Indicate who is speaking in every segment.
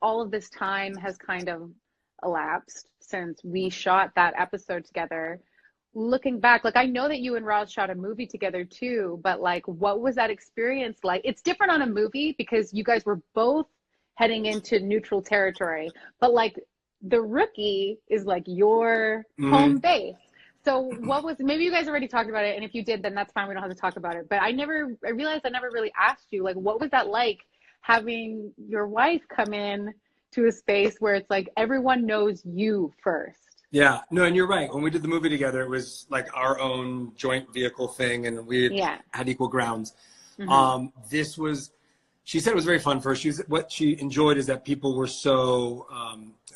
Speaker 1: all of this time has kind of elapsed since we shot that episode together. Looking back, like I know that you and Roz shot a movie together too, but like what was that experience like? It's different on a movie because you guys were both heading into neutral territory, but like The Rookie is like your home base. So what was, maybe you guys already talked about it, and if you did, then that's fine, we don't have to talk about it. But I realized I never really asked you, like, what was that like having your wife come in to a space where it's like everyone knows you first?
Speaker 2: Yeah, no, and you're right. When we did the movie together, it was like our own joint vehicle thing, and we had equal grounds. This was, she said it was very fun for her. What she enjoyed is that people were so,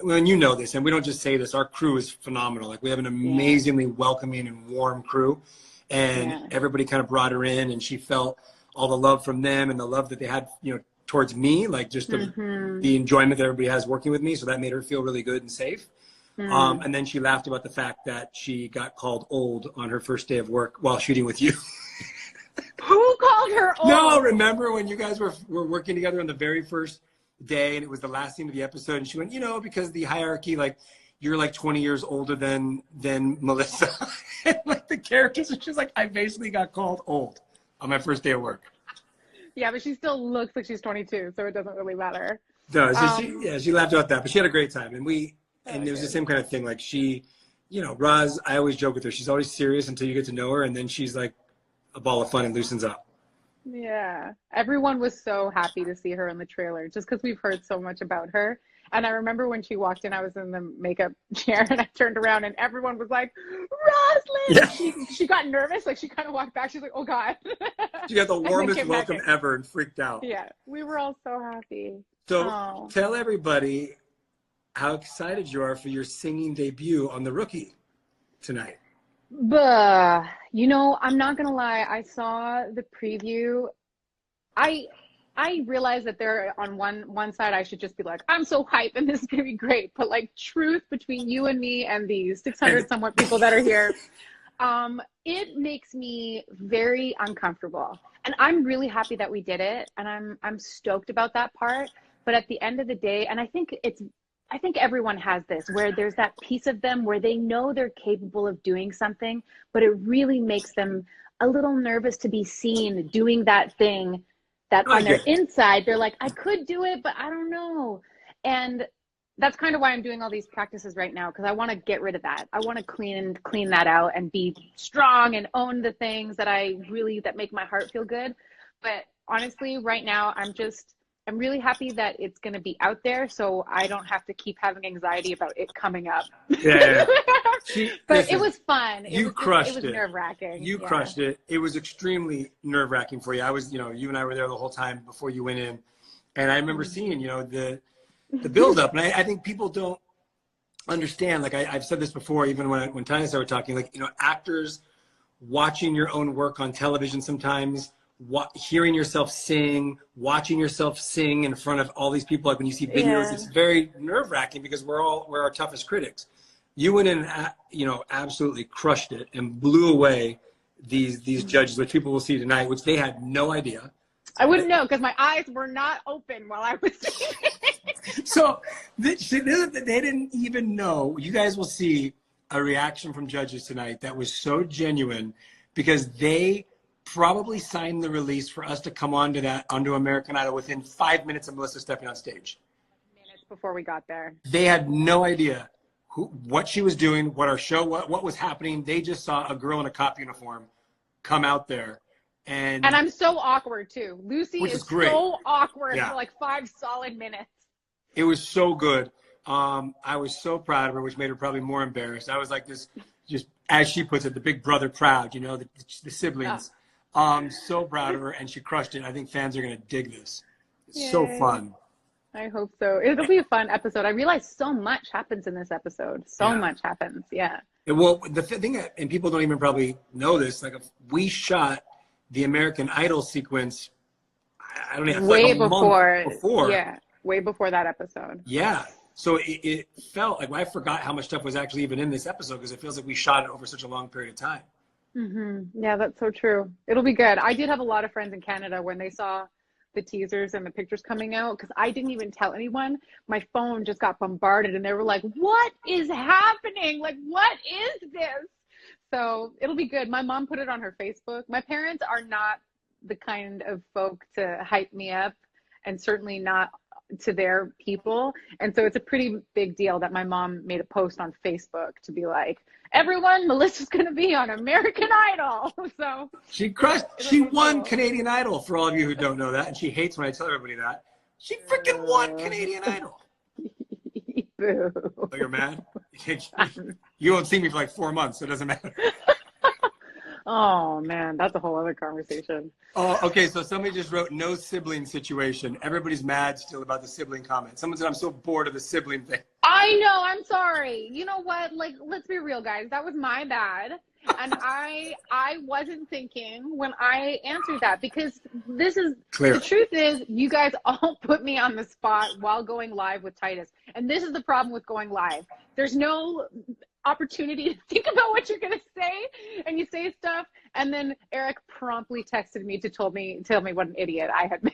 Speaker 2: well, and you know this, and we don't just say this, our crew is phenomenal. Like we have an amazingly welcoming and warm crew, and everybody kind of brought her in, and she felt all the love from them and the love that they had, you know, towards me, like just the enjoyment that everybody has working with me. So that made her feel really good and safe. And then she laughed about the fact that she got called old on her first day of work while shooting with you.
Speaker 1: Who called her old?
Speaker 2: No, remember when you guys were working together on the very first day and it was the last scene of the episode, and she went, you know, because the hierarchy, like you're like 20 years older than Melissa. And like the characters, and she's like, I basically got called old on my first day of work.
Speaker 1: Yeah, but she still looks like she's 22, so it doesn't really matter.
Speaker 2: No, so she laughed about that, but she had a great time, and it was the same kind of thing. Like she, you know, Roz, I always joke with her. She's always serious until you get to know her, and then she's like a ball of fun and loosens up.
Speaker 1: Yeah, everyone was so happy to see her in the trailer just because we've heard so much about her. And I remember when she walked in, I was in the makeup chair and I turned around and everyone was like, Roslyn! Yeah. She got nervous, like she kind of walked back. She's like, oh God.
Speaker 2: She got the warmest welcome ever and freaked out.
Speaker 1: Yeah, we were all so happy.
Speaker 2: So tell everybody how excited you are for your singing debut on The Rookie tonight.
Speaker 1: You know, I'm not gonna lie, I saw the preview. I realized that there on one side I should just be like, I'm so hyped and this is gonna be great. But like truth between you and me and these 600 somewhat people that are here, it makes me very uncomfortable. And I'm really happy that we did it, and I'm stoked about that part. But at the end of the day, and I think everyone has this, where there's that piece of them where they know they're capable of doing something, but it really makes them a little nervous to be seen doing that thing that on their inside, they're like, I could do it, but I don't know. And that's kind of why I'm doing all these practices right now, because I want to get rid of that. I want to clean that out and be strong and own the things that that make my heart feel good. But honestly, right now, I'm really happy that it's going to be out there, so I don't have to keep having anxiety about it coming up.
Speaker 2: Yeah.
Speaker 1: But it was fun.
Speaker 2: You crushed it.
Speaker 1: It was nerve-wracking.
Speaker 2: You crushed it. It was extremely nerve-wracking for you. I was, you know, you and I were there the whole time before you went in. And I remember seeing, you know, the build-up. And I think people don't understand, like I've said this before, even when Tanya started talking, like, you know, actors watching your own work on television sometimes, hearing yourself sing, watching yourself sing in front of all these people, like when you see videos, it's very nerve-wracking because we're our toughest critics. You went in, you know, absolutely crushed it and blew away these judges, which people will see tonight, which they had no idea.
Speaker 1: I wouldn't know because my eyes were not open while I was singing.
Speaker 2: So they didn't even know. You guys will see a reaction from judges tonight that was so genuine because they probably signed the release for us to come onto American Idol within 5 minutes of Melissa stepping on stage.
Speaker 1: Minutes before we got there.
Speaker 2: They had no idea what she was doing, what our show, what was happening. They just saw a girl in a cop uniform come out there. And
Speaker 1: I'm so awkward too. Lucy is so awkward for like 5 solid minutes.
Speaker 2: It was so good. I was so proud of her, which made her probably more embarrassed. I was like this, just as she puts it, the big brother proud, you know, the siblings. So proud of her, and she crushed it. I think fans are going to dig this. It's so fun.
Speaker 1: I hope so. It'll be a fun episode. I realize so much happens in this episode. So much happens. Yeah.
Speaker 2: Well, the thing, and people don't even probably know this, like we shot the American Idol sequence, I don't know,
Speaker 1: way
Speaker 2: like
Speaker 1: before.
Speaker 2: Before.
Speaker 1: Yeah, way before that episode.
Speaker 2: Yeah. So it felt like I forgot how much stuff was actually even in this episode because it feels like we shot it over such a long period of time.
Speaker 1: Yeah, that's so true. It'll be good. I did have a lot of friends in Canada when they saw the teasers and the pictures coming out, because I didn't even tell anyone. My phone just got bombarded and they were like, what is happening? Like, what is this? So it'll be good. My mom put it on her Facebook. My parents are not the kind of folk to hype me up, and certainly not to their people. And so it's a pretty big deal that my mom made a post on Facebook to be like, everyone, Melissa's going to be on American Idol. So
Speaker 2: she crushed. She won Canadian Idol, for all of you who don't know that. And she hates when I tell everybody that. She freaking won Canadian Idol.
Speaker 1: Boo.
Speaker 2: Oh, you're mad? You won't see me for like 4 months, so it doesn't matter.
Speaker 1: Oh man, that's a whole other conversation.
Speaker 2: Oh, okay. So somebody just wrote no sibling situation. Everybody's mad still about the sibling comment. Someone said, I'm so bored of the sibling thing.
Speaker 1: I know. I'm sorry. You know what? Like, let's be real, guys. That was my bad. And I wasn't thinking when I answered that, because this is clear. The truth is, you guys all put me on the spot while going live with Titus. And this is the problem with going live. There's no opportunity to think about what you're going to say, and you say stuff, and then Eric promptly texted me to tell me what an idiot I had been.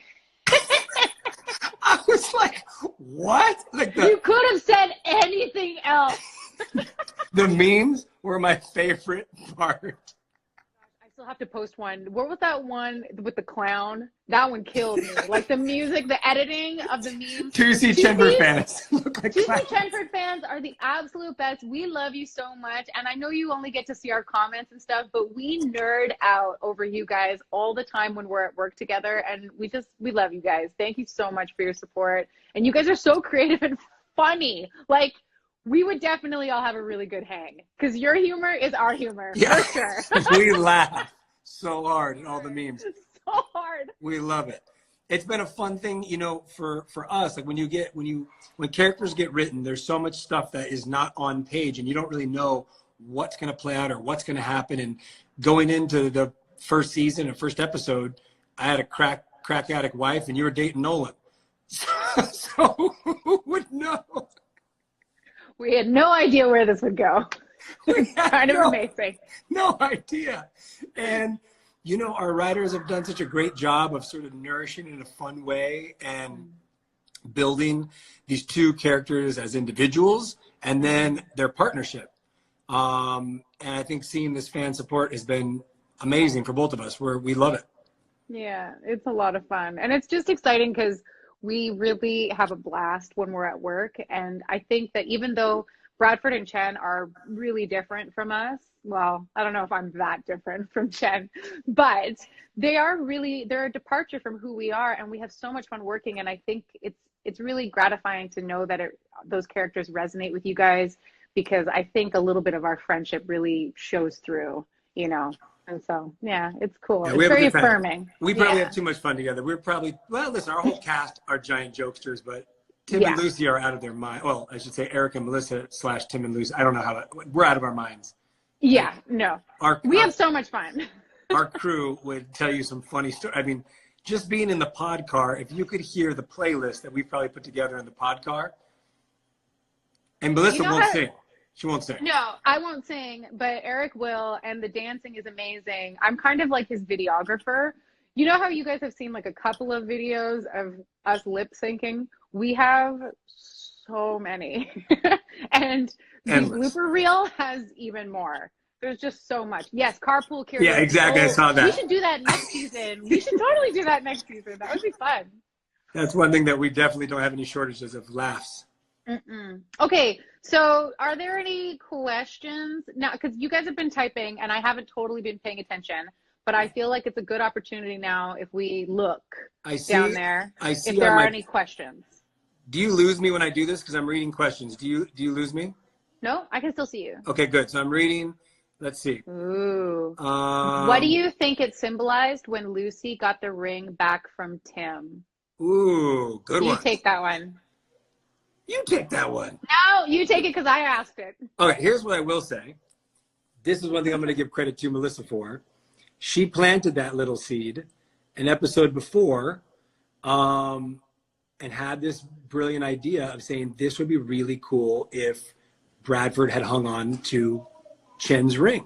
Speaker 2: I was like, what? Like
Speaker 1: you could have said anything else.
Speaker 2: The memes were my favorite part.
Speaker 1: I still have to post one. What was that one with the clown? That one killed me. Like the music, the editing of the memes.
Speaker 2: TC Chenford fans.
Speaker 1: TC Chenford fans are the absolute best. We love you so much. And I know you only get to see our comments and stuff, but we nerd out over you guys all the time when we're at work together. And we love you guys. Thank you so much for your support. And you guys are so creative and funny. Like, we would definitely all have a really good hang, because your humor is our humor, for sure.
Speaker 2: We laugh so hard at all the memes.
Speaker 1: So hard.
Speaker 2: We love it. It's been a fun thing, you know, for us. Like when characters get written, there's so much stuff that is not on page, and you don't really know what's going to play out or what's going to happen. And going into the first season and first episode, I had a crack addict wife, and you were dating Nolan. So who would know?
Speaker 1: We had no idea where this would go. Kind of amazing.
Speaker 2: No idea. And, you know, our writers have done such a great job of sort of nourishing in a fun way and building these two characters as individuals and then their partnership. And I think seeing this fan support has been amazing for both of us. We love it.
Speaker 1: Yeah, it's a lot of fun. And it's just exciting because we really have a blast when we're at work. And I think that even though Bradford and Chen are really different from us, well, I don't know if I'm that different from Chen, but they're a departure from who we are, and we have so much fun working. And I think it's really gratifying to know that those characters resonate with you guys, because I think a little bit of our friendship really shows through, you know. And so, yeah, it's cool. Yeah, it's very affirming.
Speaker 2: We probably have too much fun together. Listen, our whole cast are giant jokesters, but Tim and Lucy are out of their mind. Well, I should say Eric and Melissa / Tim and Lucy. I don't know we're out of our minds.
Speaker 1: Yeah, no. We have so much fun.
Speaker 2: Our crew would tell you some funny stories. I mean, just being in the pod car, if you could hear the playlist that we probably put together in the pod car, and Melissa won't sing. She won't sing.
Speaker 1: No, I won't sing, but Eric will, and the dancing is amazing. I'm kind of like his videographer. You know how you guys have seen like a couple of videos of us lip syncing? We have so many. And the blooper reel has even more. There's just so much. Yes, carpool karaoke.
Speaker 2: Yeah, exactly. I saw that.
Speaker 1: We should do that next season. We should totally do that next season. That would be fun.
Speaker 2: That's one thing that we definitely don't have any shortages of laughs.
Speaker 1: Okay, so are there any questions now? Because you guys have been typing and I haven't totally been paying attention, but I feel like it's a good opportunity now if we look down there. If there are any questions.
Speaker 2: Do you lose me when I do this? Because I'm reading questions. Do you lose me?
Speaker 1: No, I can still see you.
Speaker 2: Okay, good. So I'm reading. Let's see.
Speaker 1: Ooh. What do you think it symbolized when Lucy got the ring back from Tim?
Speaker 2: Ooh, good one.
Speaker 1: You take that one.
Speaker 2: You take that one.
Speaker 1: No, you take it because I asked it.
Speaker 2: Okay, here's what I will say. This is one thing I'm going to give credit to Melissa for. She planted that little seed an episode before and had this brilliant idea of saying this would be really cool if Bradford had hung on to Chen's ring.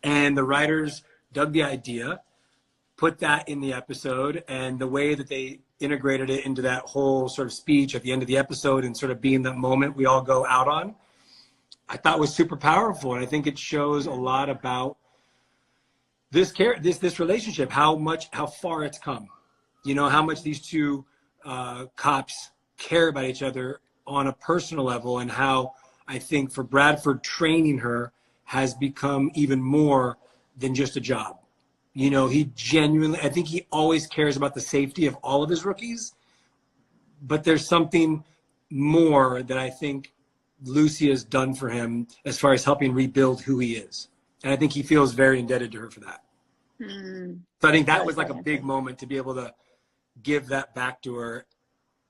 Speaker 2: And the writers dug the idea, put that in the episode, and the way that they integrated it into that whole sort of speech at the end of the episode and sort of being the moment we all go out on, I thought was super powerful. And I think it shows a lot about this relationship, how far it's come, you know, how much these two cops care about each other on a personal level, and how I think for Bradford, training her has become even more than just a job. You know, he genuinely, I think he always cares about the safety of all of his rookies, but there's something more that I think Lucy has done for him as far as helping rebuild who he is. And I think he feels very indebted to her for that. So I think that was like a big moment to be able to give that back to her.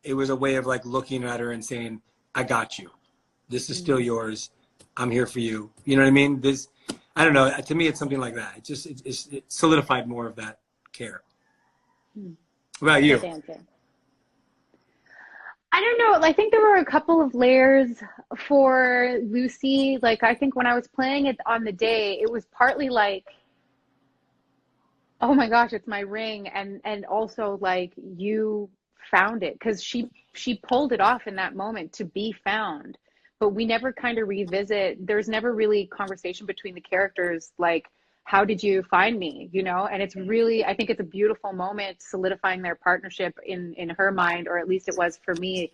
Speaker 2: It was a way of like looking at her and saying, I got you. This is still yours. I'm here for you. You know what I mean? I don't know. To me, it's something like that. It solidified more of that care. What about you?
Speaker 1: I don't know. I think there were a couple of layers for Lucy. Like, I think when I was playing it on the day, it was partly like, oh my gosh, it's my ring. And also like, you found it, because she pulled it off in that moment to be found. But we never kind of revisit. There's never really conversation between the characters, like, how did you find me, you know? And it's really, I think it's a beautiful moment solidifying their partnership in her mind, or at least it was for me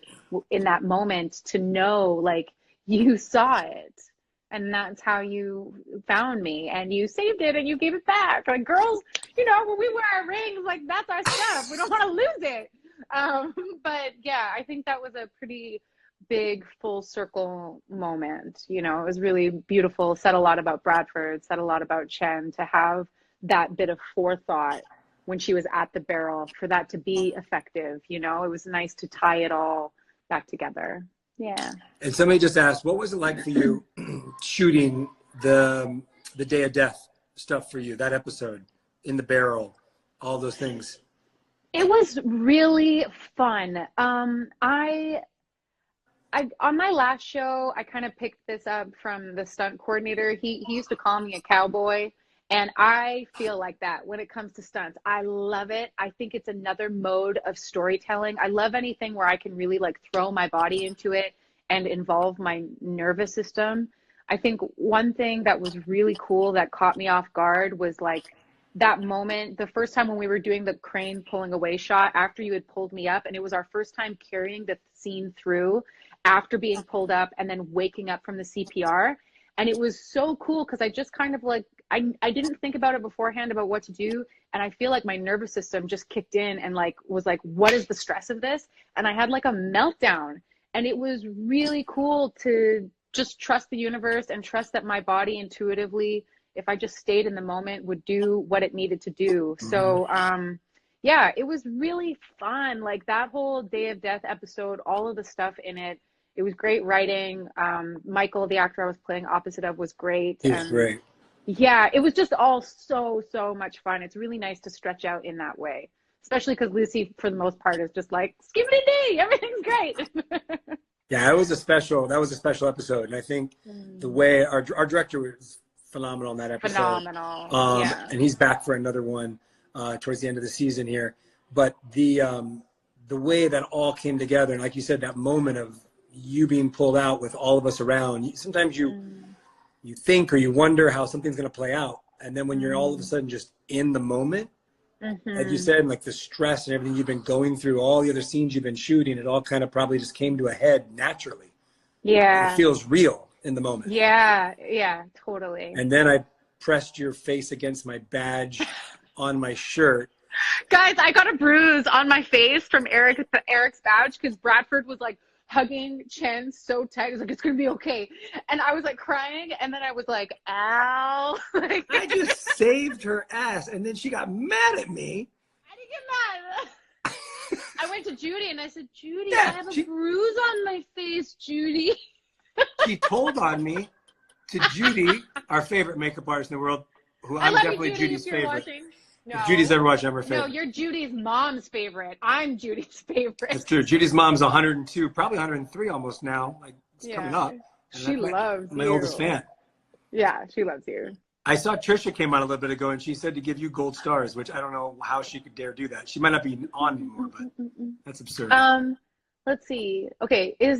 Speaker 1: in that moment, to know, like, you saw it and that's how you found me, and you saved it and you gave it back. Like, girls, you know, when we wear our rings, like, that's our stuff. We don't want to lose it. But yeah, I think that was a pretty big full circle moment. You know, it was really beautiful. Said a lot about Bradford, said a lot about Chen, to have that bit of forethought when she was at the barrel, for that to be effective. You know, it was nice to tie it all back together. Yeah. And
Speaker 2: somebody just asked, what was it like for you shooting the Day of Death stuff for you, that episode, in the barrel, all those things?
Speaker 1: It was really fun. I on my last show, I kind of picked this up from the stunt coordinator. He used to call me a cowboy, and I feel like that when it comes to stunts. I love it. I think it's another mode of storytelling. I love anything where I can really like throw my body into it and involve my nervous system. I think one thing that was really cool that caught me off guard was like that moment, the first time when we were doing the crane pulling away shot after you had pulled me up, and it was our first time carrying the scene through after being pulled up and then waking up from the CPR. And it was so cool because I just kind of like, I didn't think about it beforehand about what to do. And I feel like my nervous system just kicked in and like was like, what is the stress of this? And I had like a meltdown. And it was really cool to just trust the universe and trust that my body intuitively, if I just stayed in the moment, would do what it needed to do. So yeah, it was really fun. Like that whole Day of Death episode, all of the stuff in it, it was great writing. Michael, the actor I was playing opposite of, was great.
Speaker 2: He was great.
Speaker 1: Yeah, it was just all so much fun. It's really nice to stretch out in that way, especially because Lucy, for the most part, is just like, skibbity-dee, everything's great.
Speaker 2: Yeah, that was a special episode. And I think the way our director was phenomenal in that episode.
Speaker 1: Phenomenal. Yeah.
Speaker 2: And he's back for another one towards the end of the season here. But the way that all came together, and like you said, that moment of you being pulled out with all of us around, sometimes you think or you wonder how something's going to play out. And then when you're all of a sudden just in the moment, like you said, and like the stress and everything you've been going through, all the other scenes you've been shooting, it all kind of probably just came to a head naturally.
Speaker 1: Yeah.
Speaker 2: It feels real in the moment.
Speaker 1: Yeah, totally.
Speaker 2: And then I pressed your face against my badge on my shirt.
Speaker 1: Guys, I got a bruise on my face from Eric's badge because Bradford was like hugging Chen so tight. He was like, it's going to be okay. And I was like crying. And then I was like, ow.
Speaker 2: I just saved her ass. And then she got mad at me.
Speaker 1: I didn't get mad. I went to Judy and I said, Judy, I have a bruise on my face, Judy.
Speaker 2: She told on me to Judy, our favorite makeup artist in the world, who I'm definitely Judy's favorite.
Speaker 1: Watching. No.
Speaker 2: If Judy's ever watching, I'm her favorite.
Speaker 1: No, you're Judy's mom's favorite. I'm Judy's favorite.
Speaker 2: That's true. Judy's mom's 102, probably 103 almost now. Like, it's coming up. And
Speaker 1: she loves
Speaker 2: my
Speaker 1: you.
Speaker 2: oldest fan.
Speaker 1: Yeah, she loves you.
Speaker 2: I saw Trisha came on a little bit ago, and she said to give you gold stars, which I don't know how she could dare do that. She might not be on anymore, but that's absurd.
Speaker 1: Let's see. Okay, is